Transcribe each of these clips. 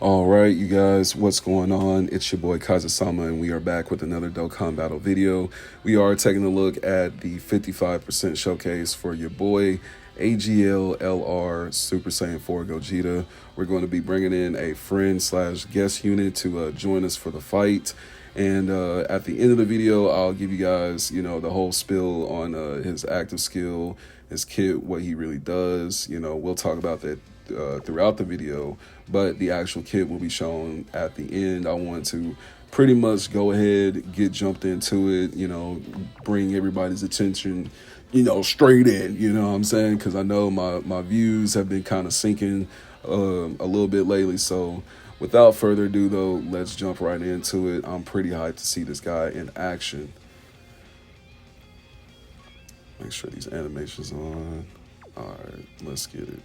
All right, you guys, what's going on? It's your boy Kaiza-Sama, and we are back with another Dokkan Battle video. We are taking a look at the 55% showcase for your boy AGL LR Super Saiyan 4 Gogeta. We're going to be bringing in a friend slash guest unit to join us for the fight. And at the end of the video, I'll give you guys, the whole spill on his active skill, his kit, what he really does. We'll talk about that throughout the video, but the actual kit will be shown at the end. I want to pretty much go ahead, get jumped into it, bring everybody's attention, straight in, you know what I'm saying? Because I know my views have been kind of sinking a little bit lately. So without further ado, though, let's jump right into it. I'm pretty hyped to see this guy in action. Make sure these animations are on. All right, let's get it.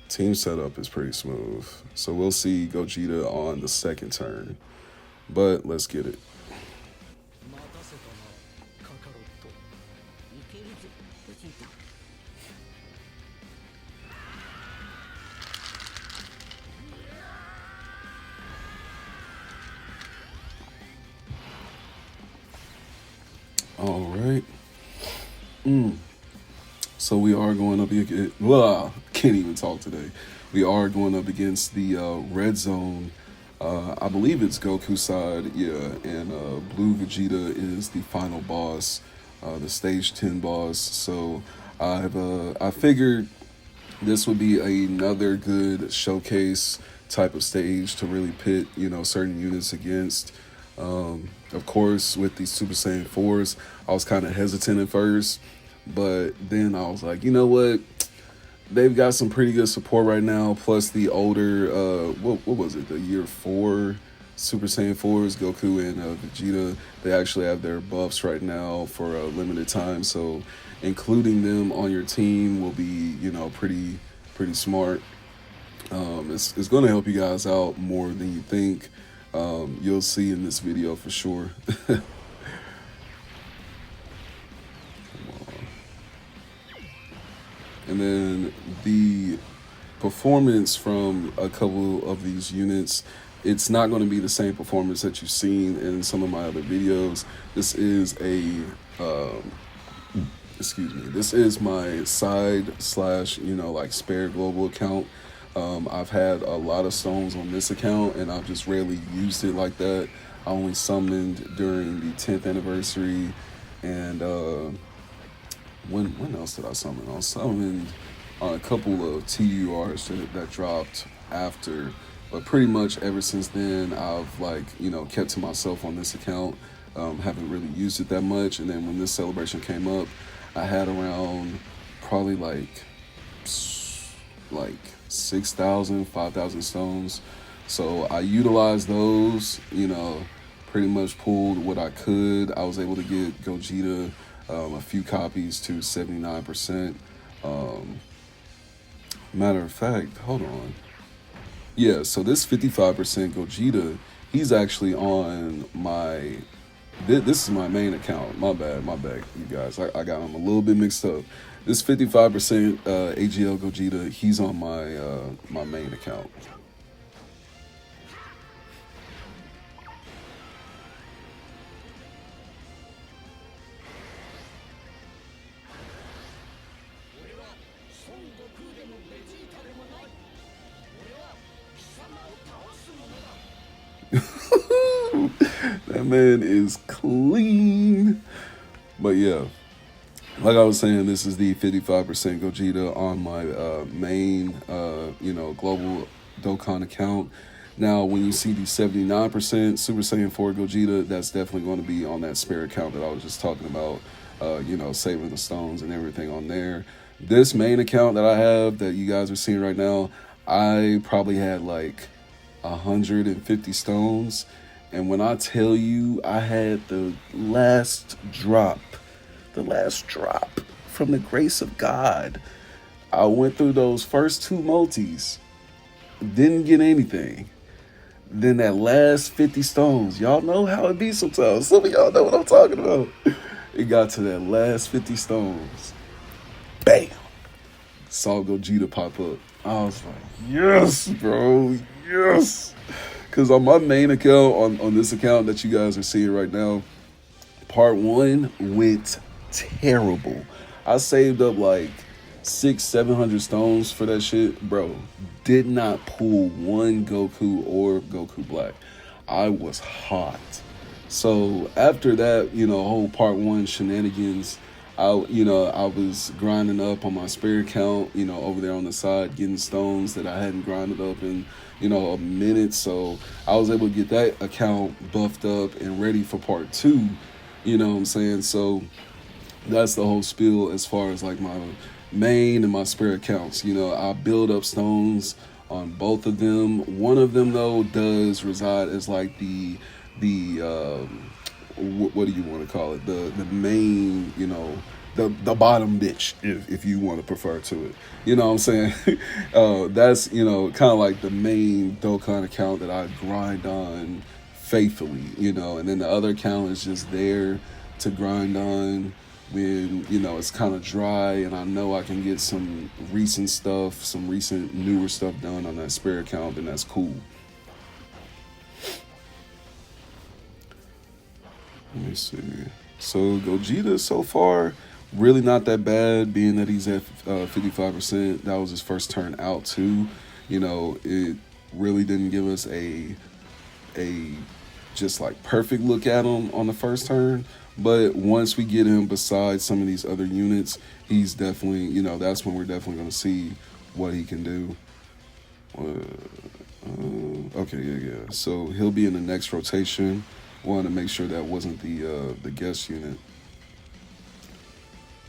Team setup is pretty smooth. So we'll see Gogeta on the second turn. But let's get it. All right. So we are going up against, well, I can't even talk today. We are going up against the Redzone. I believe it's Goku side, yeah, and Blue Vegeta is the final boss, the stage 10 boss. So I figured this would be another good showcase type of stage to really pit, certain units against. Of course, with these Super Saiyan 4s, I was kind of hesitant at first. But then I was like, you know what? They've got some pretty good support right now. Plus the older, what was it? The year 4 Super Saiyan 4s, Goku and Vegeta. They actually have their buffs right now for a limited time. So including them on your team will be, pretty smart. It's going to help you guys out more than you think. You'll see in this video for sure. And then the performance from a couple of these units, it's not going to be the same performance that you've seen in some of my other videos. This is this is my side slash, like spare global account. I've had a lot of stones on this account and I've just rarely used it like that. I only summoned during the 10th anniversary and, when else did I summon? I summoned on a couple of TURs that dropped after, but pretty much ever since then, I've kept to myself on this account. Haven't really used it that much. And then when this celebration came up, I had around probably like 6,000, 5,000 stones. So I utilized those, pretty much pulled what I could. I was able to get Gogeta a few copies to 79%. Matter of fact, hold on. Yeah, so this 55% Gogeta, he's actually on my, this is my main account. My bad, you guys. I got him a little bit mixed up. This 55% AGL Gogeta, he's on my my main account. That man is clean. But yeah, like I was saying, this is the 55% Gogeta on my main, global Dokkan account. Now, when you see the 79% Super Saiyan 4 Gogeta, that's definitely going to be on that spare account that I was just talking about, saving the stones and everything on there. This main account that I have that you guys are seeing right now, I probably had like 150 stones. And when I tell you I had the last drop from the grace of God, I went through those first 2 multis, didn't get anything. Then that last 50 stones, y'all know how it be sometimes. Some of y'all know what I'm talking about. It got to that last 50 stones. Bam. saw Gogeta pop up. I was like, yes, bro, yes. Because on my main account, on this account that you guys are seeing right now, part one went terrible. I saved up like 600-700 stones for that shit, bro. Did not pull one Goku or Goku Black. I was hot. So after that, whole part one shenanigans, I was grinding up on my spirit count, over there on the side, getting stones that I hadn't grinded up in, a minute. So I was able to get that account buffed up and ready for part two. You know what I'm saying? So that's the whole spiel as far as like my main and my spirit counts. I build up stones on both of them. One of them though does reside as like the what do you want to call it? The main, the bottom bitch, if you want to prefer to it. You know what I'm saying? That's kind of like the main Dokkan account that I grind on faithfully. And then the other account is just there to grind on when it's kind of dry and I know I can get some recent stuff, some recent newer stuff done on that spare account, then that's cool. Let me see. So Gogeta so far really not that bad, being that he's at 55%. That was his first turn out too. It really didn't give us a just like perfect look at him on the first turn. But once we get him beside some of these other units, he's definitely, that's when we're definitely going to see what he can do. Okay, yeah. So he'll be in the next rotation. Wanted to make sure that wasn't the guest unit.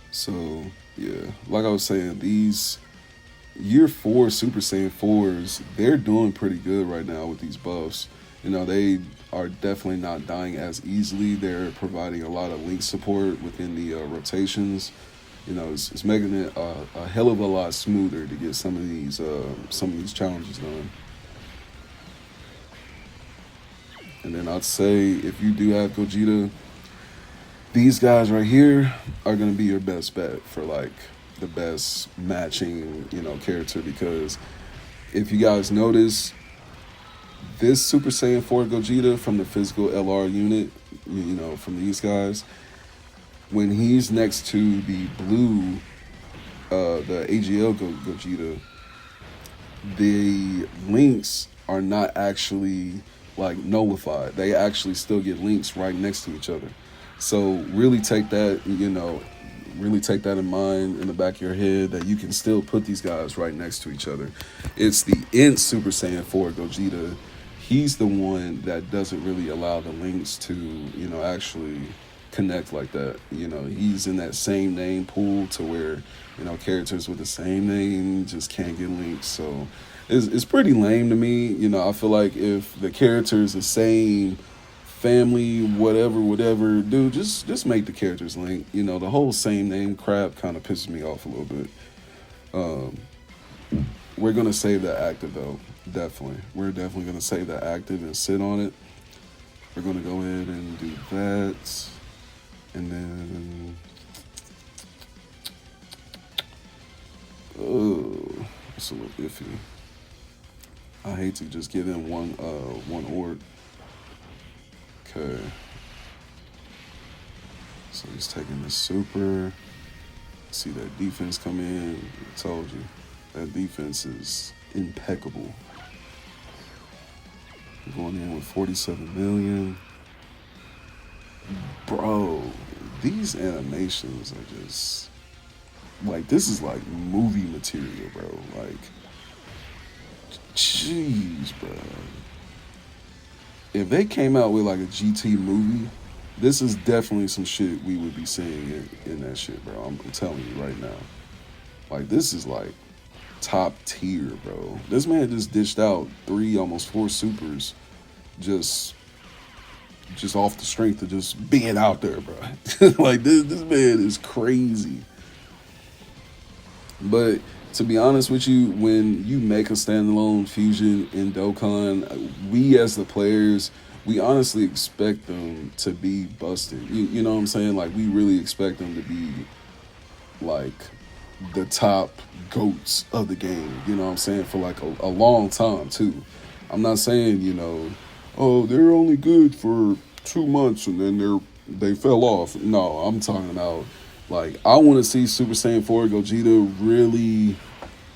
So, yeah, like I was saying, these Year 4 Super Saiyan 4s, they're doing pretty good right now with these buffs. They are definitely not dying as easily. They're providing a lot of link support within the rotations. It's making it a hell of a lot smoother to get some of these challenges done. And then I'd say if you do have Gogeta, these guys right here are going to be your best bet for like the best matching, character, because if you guys notice, this Super Saiyan 4 Gogeta from the physical LR unit, from these guys, when he's next to the blue, the AGL Gogeta, the links are not actually like nullified. They actually still get links right next to each other. So really take that, really take that in mind in the back of your head, that you can still put these guys right next to each other. It's the Int Super Saiyan 4 Gogeta. He's the one that doesn't really allow the links to, actually connect like that. He's in that same name pool to where, characters with the same name just can't get links. So it's pretty lame to me. I feel like if the character's the same family, whatever, dude, just make the characters link. The whole same name crap kind of pisses me off a little bit. We're gonna save that active though. Definitely. We're definitely gonna save that active and sit on it. We're gonna go ahead and do that. And then it's a little iffy. I hate to just give him one orb. Okay. So he's taking the super. See that defense come in. I told you. That defense is impeccable. Going in with 47 million. Bro, these animations are just like, this is like movie material, bro. Like, jeez, bro. If they came out with like a GT movie, this is definitely some shit we would be seeing in that shit, bro. I'm telling you right now. Like, this is like top tier, bro. This man just dished out 3, almost 4 supers just off the strength of just being out there, bro. Like, this man is crazy. But to be honest with you, when you make a standalone fusion in Dokkan, we as the players, we honestly expect them to be busted. You know what I'm saying? Like, we really expect them to be like the top goats of the game. You know what I'm saying? For like a long time too. I'm not saying, you know, oh, they're only good for 2 months and then they fell off. No, I'm talking about like I want to see Super Saiyan 4 Gogeta really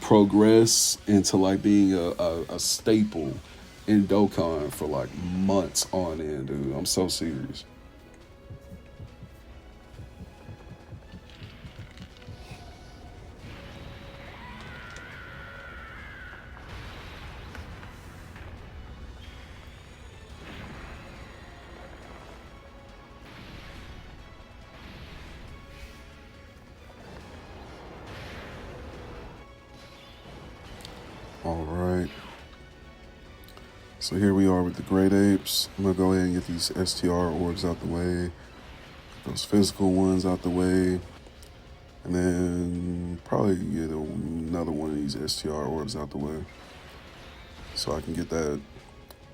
progress into like being a staple in Dokkan for like months on end, dude. I'm so serious. All right. So here we are with the Great Apes. I'm going to go ahead and get these STR orbs out the way, those physical ones out the way, and then probably get another one of these STR orbs out the way so I can get that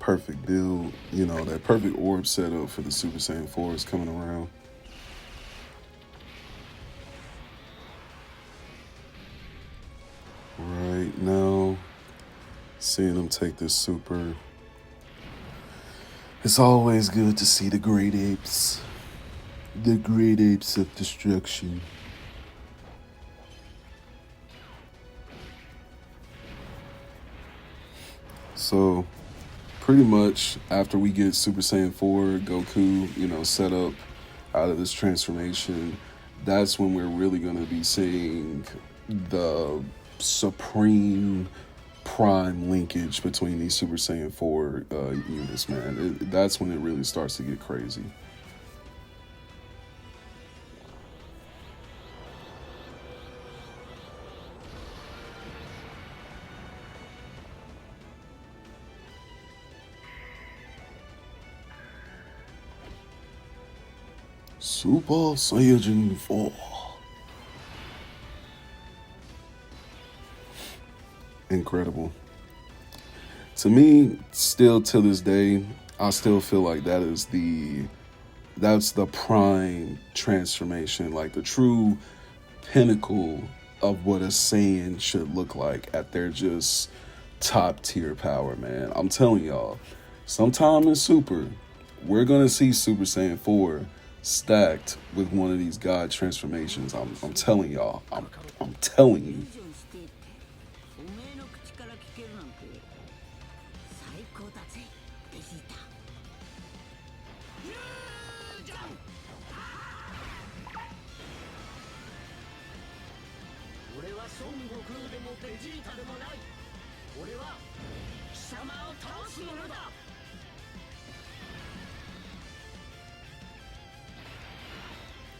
perfect build, you know, that perfect orb setup for the Super Saiyan 4s coming around. Right now, seeing them take this super, it's always good to see the Great Apes. The Great Apes of Destruction. So, pretty much after we get Super Saiyan 4, Goku, you know, set up out of this transformation, that's when we're really going to be seeing the supreme prime linkage between these Super Saiyan 4 units, man. That's when it really starts to get crazy. Super Saiyan 4. Incredible. To me, still to this day, I still feel like that's the prime transformation, like the true pinnacle of what a Saiyan should look like at their just top tier power, man. I'm telling y'all, sometime in Super, we're gonna see Super Saiyan 4 stacked with one of these god transformations. I'm telling y'all. I'm telling you.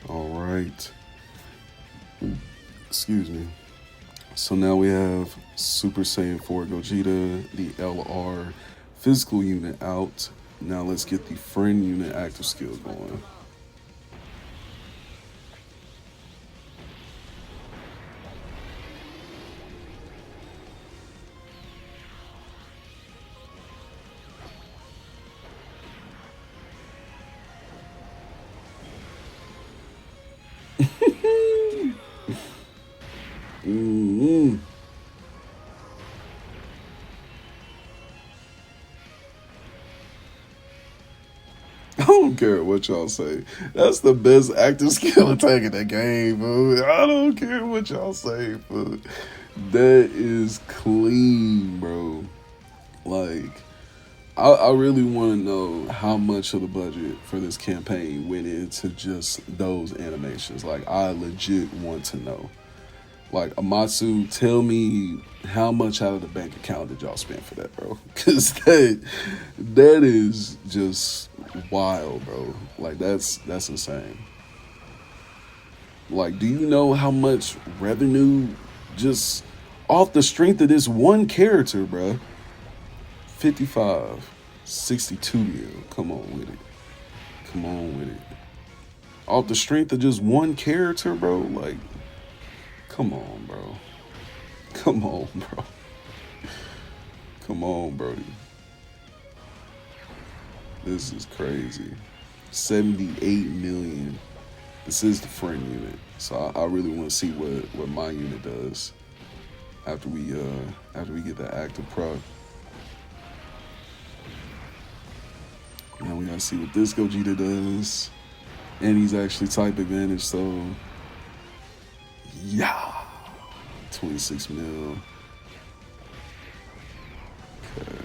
All right. Excuse me. So now we have Super Saiyan 4 Gogeta, the LR physical unit out. Now let's get the friend unit active skill going. Mm-hmm. I don't care what y'all say. That's the best active skill attack in the game, bro. I don't care what y'all say, but that is clean, bro. Like, I really want to know how much of the budget for this campaign went into just those animations. Like, I legit want to know. Like, Amatsu, tell me how much out of the bank account did y'all spend for that, bro? Because that is just wild, bro. Like, that's insane. Like, do you know how much revenue just off the strength of this one character, bro? 55, 62 mil. Come on with it. Come on with it. Off the strength of just one character, bro? Like, come on, bro. Come on, bro. Come on, Brody. This is crazy. 78 million This is the friend unit, so I really want to see what my unit does after we get that active proc. Now we gotta see what this Gogeta does, and he's actually type advantage. So yeah, 26 mil. Okay.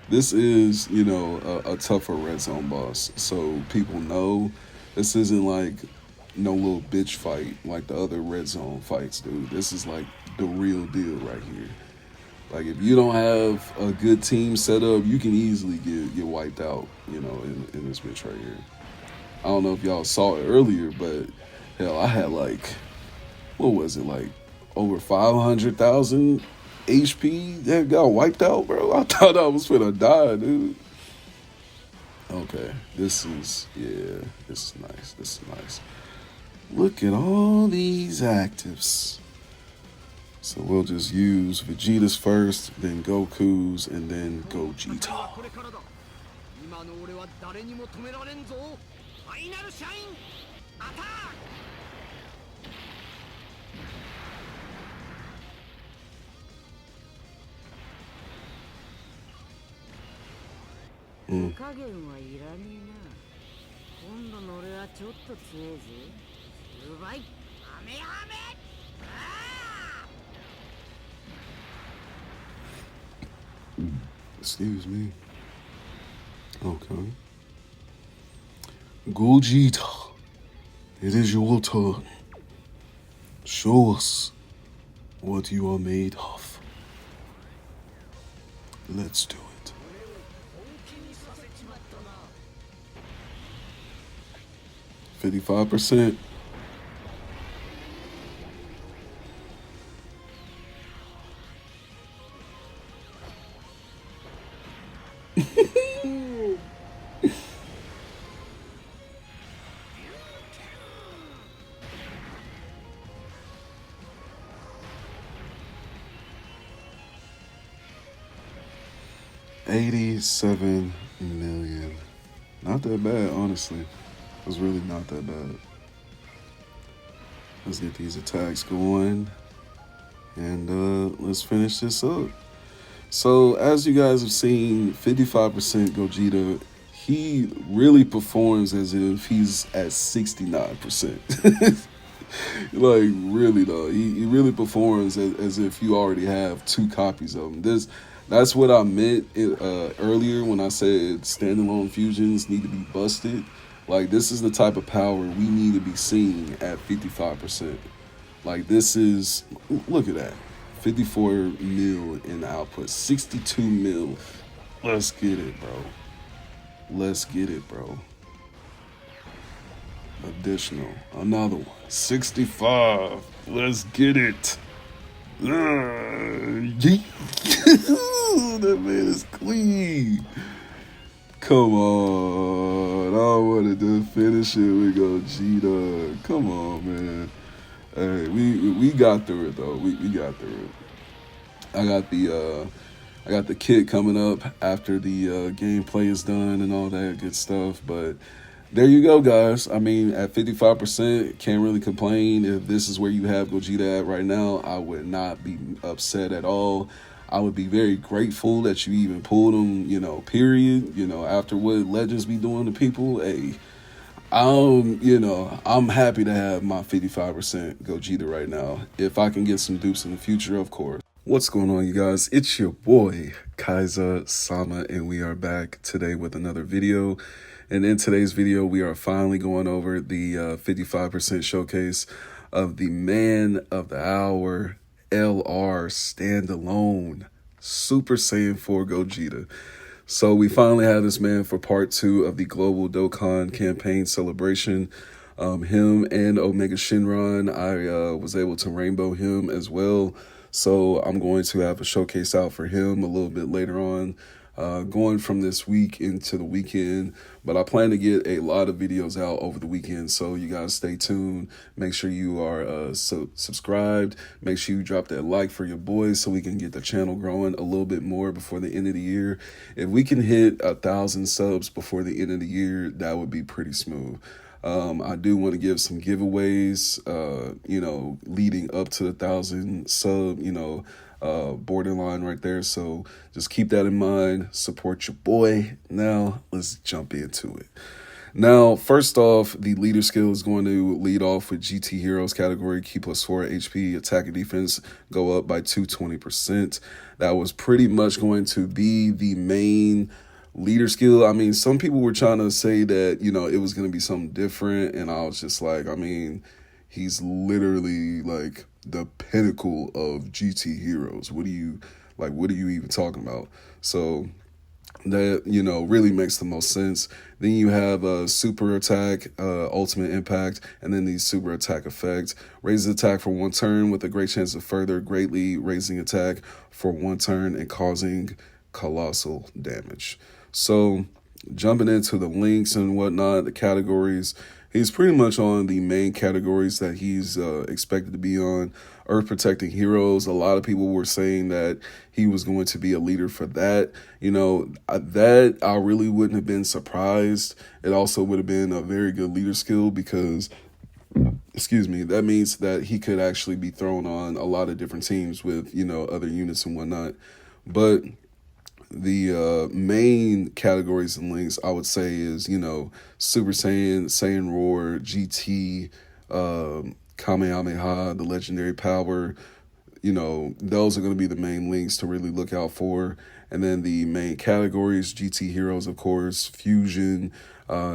This is, you know, a tougher red zone boss. So people know this isn't like no little bitch fight like the other red zone fights, dude. This is like the real deal right here. Like if you don't have a good team set up, you can easily get wiped out, you know, in this bitch right here. I don't know if y'all saw it earlier, but hell, I had like, what was it, like over 500,000 HP that got wiped out, bro. I thought I was finna die, dude. Okay, this is nice. This is nice. Look at all these actives. So we'll just use Vegeta's first, then Goku's, and then Gogeta. Excuse me. Okay. Gogeta, it is your turn. Show us what you are made of. Let's do it. $55%. $87 million. Not that bad, honestly. It was really not that bad. Let's get these attacks going. And let's finish this up. So as you guys have seen, 55% Gogeta, he really performs as if he's at 69%. Like really though, he really performs as if you already have 2 copies of him. That's what I meant earlier when I said standalone fusions need to be busted. Like this is the type of power we need to be seeing at 55%. Like this is, look at that. 54 mil in output, 62 mil. Let's get it, bro. Let's get it, bro. Additional, another one, 65. Let's get it. That man is clean. Come on. I wanted to finish it with Gogeta. Come on, man. Hey, we got through it though. We got through it. I got the kit coming up after the gameplay is done and all that good stuff. But there you go, guys. I mean, at 55%, can't really complain. If this is where you have Gogeta at right now, I would not be upset at all. I would be very grateful that you even pulled him, you know, period. You know, after what Legends be doing to people, hey, I'm happy to have my 55% Gogeta right now. If I can get some dupes in the future, of course. What's going on, you guys? It's your boy, Kaiza-Sama, and we are back today with another video. And in today's video, we are finally going over the 55% showcase of the man of the hour, LR standalone Super Saiyan 4 Gogeta. So we finally have this man for part 2 of the global Dokkan campaign celebration. Him and Omega Shinron, I was able to rainbow him as well. So I'm going to have a showcase out for him a little bit later on, going from this week into the weekend. But I plan to get a lot of videos out over the weekend, so you guys stay tuned. Make sure you are subscribed. Make sure you drop that like for your boys so we can get the channel growing a little bit more before the end of the year. If we can hit 1,000 subs before the end of the year, that would be pretty smooth. I do want to give some giveaways, leading up to the 1,000 sub, borderline right there. So just keep that in mind. Support your boy. Now let's jump into it. Now, first off, the leader skill is going to lead off with GT Heroes category. Key +4 HP, attack and defense go up by 220%. That was pretty much going to be the main leader skill. I mean, some people were trying to say that, it was going to be something different. And I was just like, he's literally like the pinnacle of GT Heroes. What are you even talking about? So that, really makes the most sense. Then you have a super attack, ultimate impact, and then the super attack effect. Raises attack for 1 turn with a great chance of further greatly raising attack for 1 turn and causing colossal damage. So jumping into the links and whatnot, the categories, he's pretty much on the main categories that he's expected to be on. Earth Protecting Heroes, a lot of people were saying that he was going to be a leader for that. That I really wouldn't have been surprised. It also would have been a very good leader skill because, that means that he could actually be thrown on a lot of different teams with, other units and whatnot. But the main categories and links I would say is, Super Saiyan, Saiyan Roar, GT, Kamehameha, the legendary power, those are going to be the main links to really look out for. And then the main categories, GT Heroes, of course, Fusion,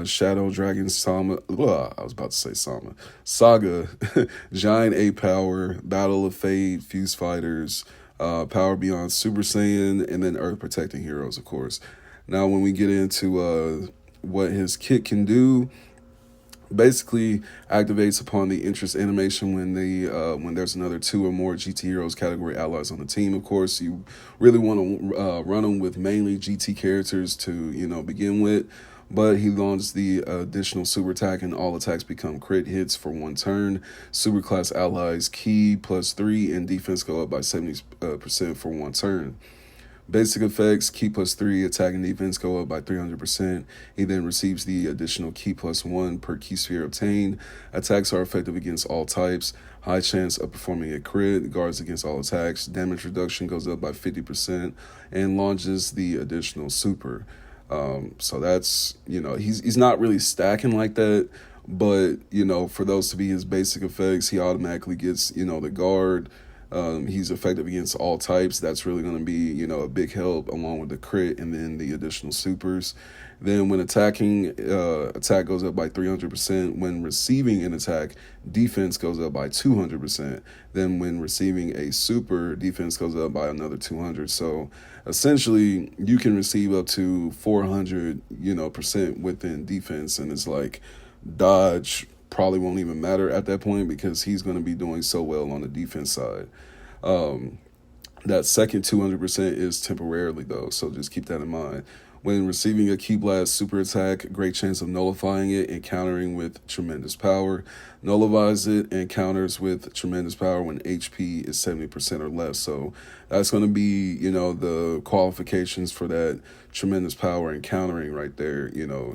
Shadow Dragon, Sama, I was about to say Sama, Saga, Giant A Power, Battle of Fate, Fuse Fighters, Power Beyond Super Saiyan, and then Earth Protecting Heroes, of course. Now, when we get into what his kit can do, basically activates upon the interest animation when there's another 2 or more GT Heroes category allies on the team. Of course, you really want to run them with mainly GT characters to begin with. But he launches the additional super attack and all attacks become crit hits for 1 turn. Super class allies key +3 and defense go up by 70% for 1 turn. Basic effects, key +3, attack and defense go up by 300%. He then receives the additional key +1 per key sphere obtained. Attacks are effective against all types. High chance of performing a crit. Guards against all attacks. Damage reduction goes up by 50% and launches the additional super. So that's, he's not really stacking like that. But, for those to be his basic effects, he automatically gets, the guard. He's effective against all types. That's really going to be, a big help along with the crit and then the additional supers. Then when attacking, attack goes up by 300%. When receiving an attack, defense goes up by 200%. Then when receiving a super, defense goes up by another 200. So essentially, you can receive up to 400%, within defense. And it's like dodge probably won't even matter at that point because he's going to be doing so well on the defense side. That second 200% is temporarily, though, so just keep that in mind. When receiving a Ki Blast super attack, great chance of nullifying it and countering with tremendous power. Nullifies it and counters with tremendous power when HP is 70% or less. So that's going to be, the qualifications for that tremendous power and countering right there,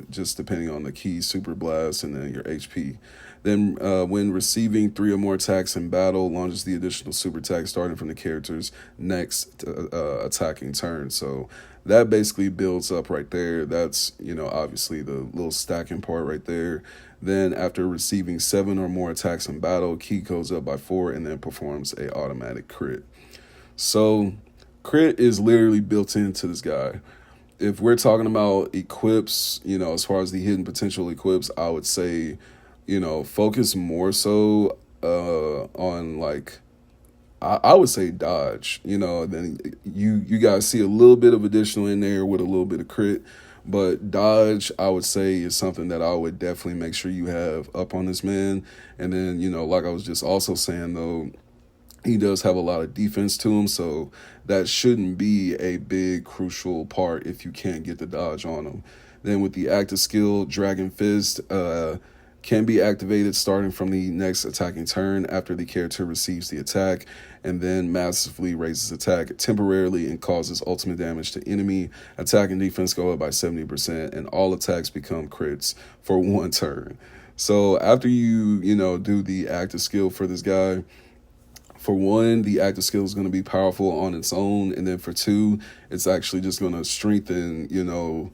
just depending on the key super blast and then your HP. Then when receiving 3 or more attacks in battle, launches the additional super attack starting from the character's next attacking turn. So that basically builds up right there. That's, obviously the little stacking part right there. Then after receiving 7 or more attacks in battle, key goes up by 4 and then performs a automatic crit. So crit is literally built into this guy. If we're talking about equips, as far as the hidden potential equips, I would say, focus more so on like, I would say dodge, then you guys see a little bit of additional in there with a little bit of crit, but dodge, I would say, is something that I would definitely make sure you have up on this man. And then, like I was just also saying, though, he does have a lot of defense to him, so that shouldn't be a big crucial part if you can't get the dodge on him. Then with the active skill, Dragon Fist, can be activated starting from the next attacking turn after the character receives the attack, and then massively raises attack temporarily and causes ultimate damage to enemy. Attack and defense go up by 70%, and all attacks become crits for 1 turn. So after you know, do the active skill for this guy, for one, the active skill is going to be powerful on its own. And then for two, it's actually just going to strengthen, you know,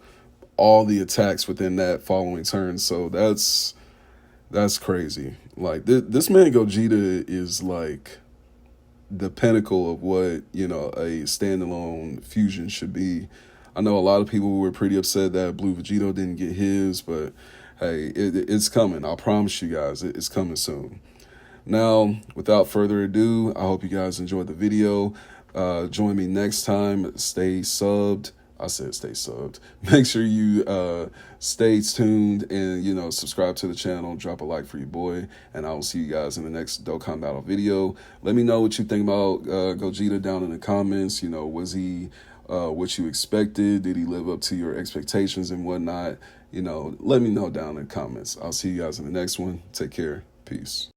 all the attacks within that following turn. So that's crazy. Like this man Gogeta is like the pinnacle of what, you know, a standalone fusion should be. I know a lot of people were pretty upset that Blue Vegito didn't get his, but hey, it's coming. I promise you guys, it's coming soon. Now, without further ado, I hope you guys enjoyed the video. Join me next time. Stay subbed. I said stay subbed. Make sure you stay tuned and, you know, subscribe to the channel. Drop a like for your boy. And I will see you guys in the next Dokkan Battle video. Let me know what you think about Gogeta down in the comments. You know, was he what you expected? Did he live up to your expectations and whatnot? You know, let me know down in the comments. I'll see you guys in the next one. Take care. Peace.